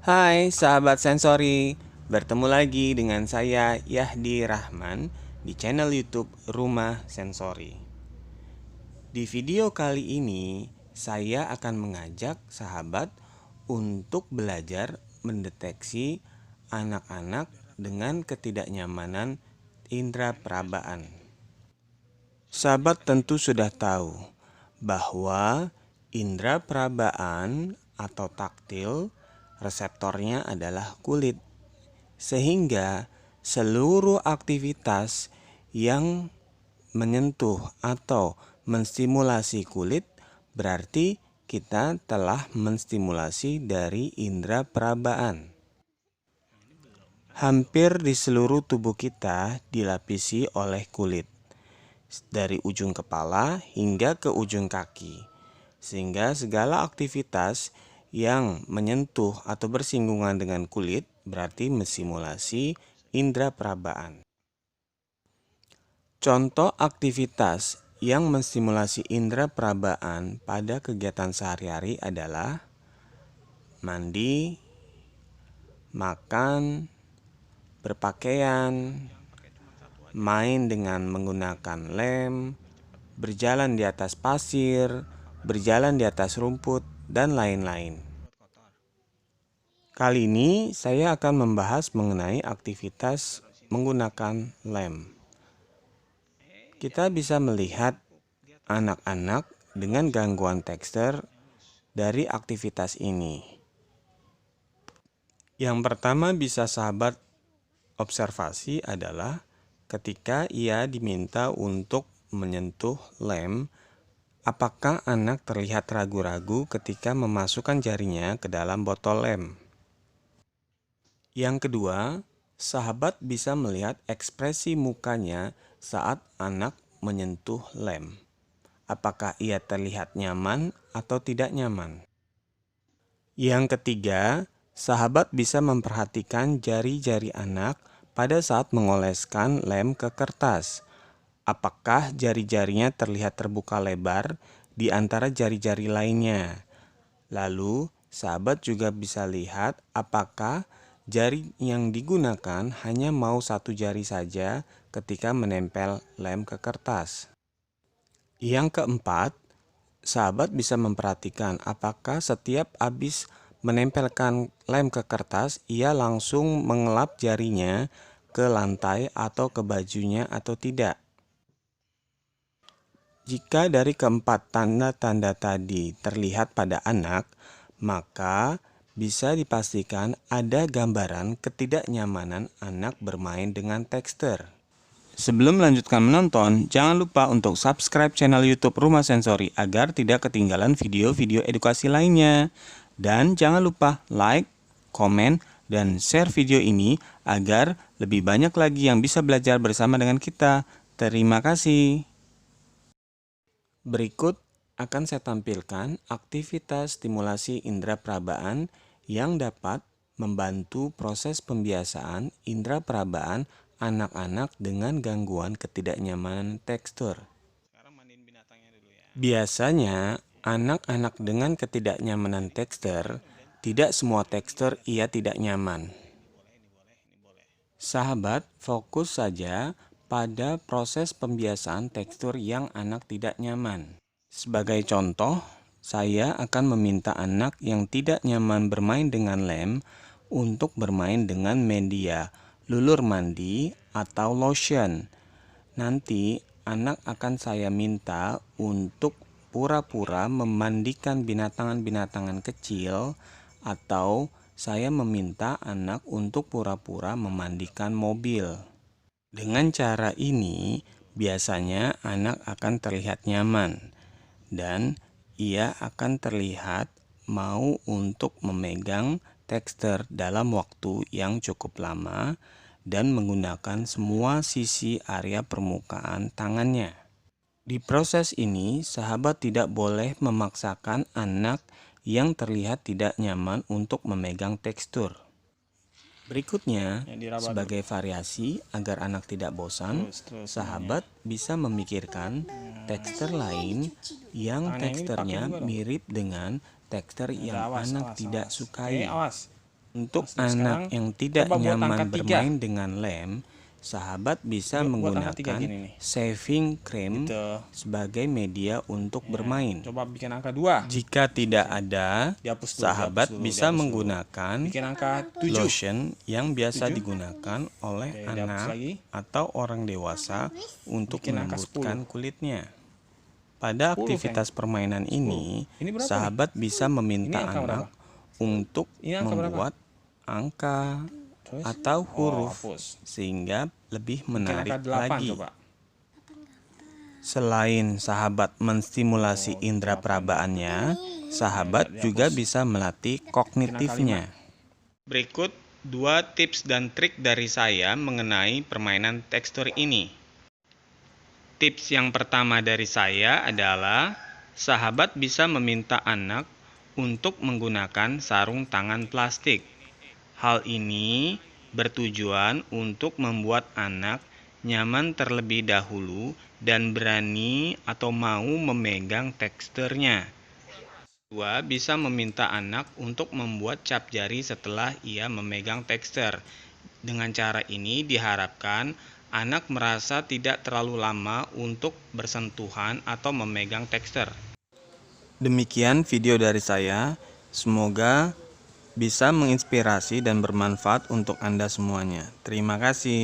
Hai sahabat sensori, bertemu lagi dengan saya Yahdi Rahman di channel YouTube Rumah Sensori. Di video kali ini, saya akan mengajak sahabat untuk belajar mendeteksi anak-anak dengan ketidaknyamanan indera perabaan. Sahabat tentu sudah tahu bahwa indera perabaan atau taktil reseptornya adalah kulit, sehingga seluruh aktivitas yang menyentuh atau menstimulasi kulit berarti kita telah menstimulasi dari indera perabaan. Hampir di seluruh tubuh kita dilapisi oleh kulit, dari ujung kepala hingga ke ujung kaki, sehingga segala aktivitas yang menyentuh atau bersinggungan dengan kulit berarti menstimulasi indera perabaan. Contoh aktivitas yang menstimulasi indera perabaan pada kegiatan sehari-hari adalah mandi, makan, berpakaian, main dengan menggunakan lem, berjalan di atas pasir, berjalan di atas rumput, dan lain-lain. Kali ini saya akan membahas mengenai aktivitas menggunakan lem. Kita bisa melihat anak-anak dengan gangguan tekstur dari aktivitas ini. Yang pertama bisa sahabat observasi adalah ketika ia diminta untuk menyentuh lem, apakah anak terlihat ragu-ragu ketika memasukkan jarinya ke dalam botol lem? Yang kedua, sahabat bisa melihat ekspresi mukanya saat anak menyentuh lem. Apakah ia terlihat nyaman atau tidak nyaman? Yang ketiga, sahabat bisa memperhatikan jari-jari anak pada saat mengoleskan lem ke kertas. Apakah jari-jarinya terlihat terbuka lebar di antara jari-jari lainnya? Lalu, sahabat juga bisa lihat apakah jari yang digunakan hanya mau satu jari saja ketika menempel lem ke kertas. Yang keempat, sahabat bisa memperhatikan apakah setiap habis menempelkan lem ke kertas, ia langsung mengelap jarinya ke lantai atau ke bajunya atau tidak. Jika dari keempat tanda-tanda tadi terlihat pada anak, maka bisa dipastikan ada gambaran ketidaknyamanan anak bermain dengan tekstur. Sebelum melanjutkan menonton, jangan lupa untuk subscribe channel YouTube Rumah Sensori agar tidak ketinggalan video-video edukasi lainnya. Dan jangan lupa like, komen, dan share video ini agar lebih banyak lagi yang bisa belajar bersama dengan kita. Terima kasih. Berikut akan saya tampilkan aktivitas stimulasi indera perabaan yang dapat membantu proses pembiasaan indera perabaan anak-anak dengan gangguan ketidaknyamanan tekstur. Biasanya, anak-anak dengan ketidaknyamanan tekstur, tidak semua tekstur ia tidak nyaman. Sahabat, fokus saja pada proses pembiasaan tekstur yang anak tidak nyaman. Sebagai contoh, saya akan meminta anak yang tidak nyaman bermain dengan lem untuk bermain dengan media lulur mandi atau lotion. Nanti anak akan saya minta untuk pura-pura memandikan binatang-binatang kecil, atau saya meminta anak untuk pura-pura memandikan mobil. Dengan cara ini, biasanya anak akan terlihat nyaman dan ia akan terlihat mau untuk memegang tekstur dalam waktu yang cukup lama dan menggunakan semua sisi area permukaan tangannya. Di proses ini, sahabat tidak boleh memaksakan anak yang terlihat tidak nyaman untuk memegang tekstur. Berikutnya, sebagai variasi agar anak tidak bosan, sahabat bisa memikirkan tekstur lain yang teksturnya mirip dengan tekstur yang anak tidak sukai. Untuk Nah, sekarang anak yang tidak coba buat nyaman angka 3. bermain dengan lem, sahabat bisa Buat angka 3 menggunakan gini nih. shaving cream Gitu. sebagai media untuk bermain. Coba bikin angka 2. Jika tidak ada, Dihapus dulu, sahabat dihapus dulu, bisa dihapus dulu. menggunakan Bikin angka 7. lotion yang biasa 7. digunakan oleh Oke, dihapus anak lagi. atau orang dewasa untuk Bikin angka melembutkan kulitnya. Pada 10, aktivitas permainan ini, Ini berapa sahabat bisa meminta Ini angka anak berapa? untuk Ini angka berapa? membuat angka Terus? atau huruf hapus. sehingga lebih Bikin menarik angka 8 lagi. coba. Selain sahabat menstimulasi indera perabaannya, sahabat juga bisa melatih kognitifnya. Berikut 2 tips dan trik dari saya mengenai permainan tekstur ini. Tips yang pertama dari saya adalah sahabat bisa meminta anak untuk menggunakan sarung tangan plastik. Hal ini bertujuan untuk membuat anak nyaman terlebih dahulu dan berani atau mau memegang teksturnya. Kedua, bisa meminta anak untuk membuat cap jari setelah ia memegang tekstur. Dengan cara ini diharapkan anak merasa tidak terlalu lama untuk bersentuhan atau memegang tekstur. Demikian video dari saya. Semoga bisa menginspirasi dan bermanfaat untuk Anda semuanya. Terima kasih.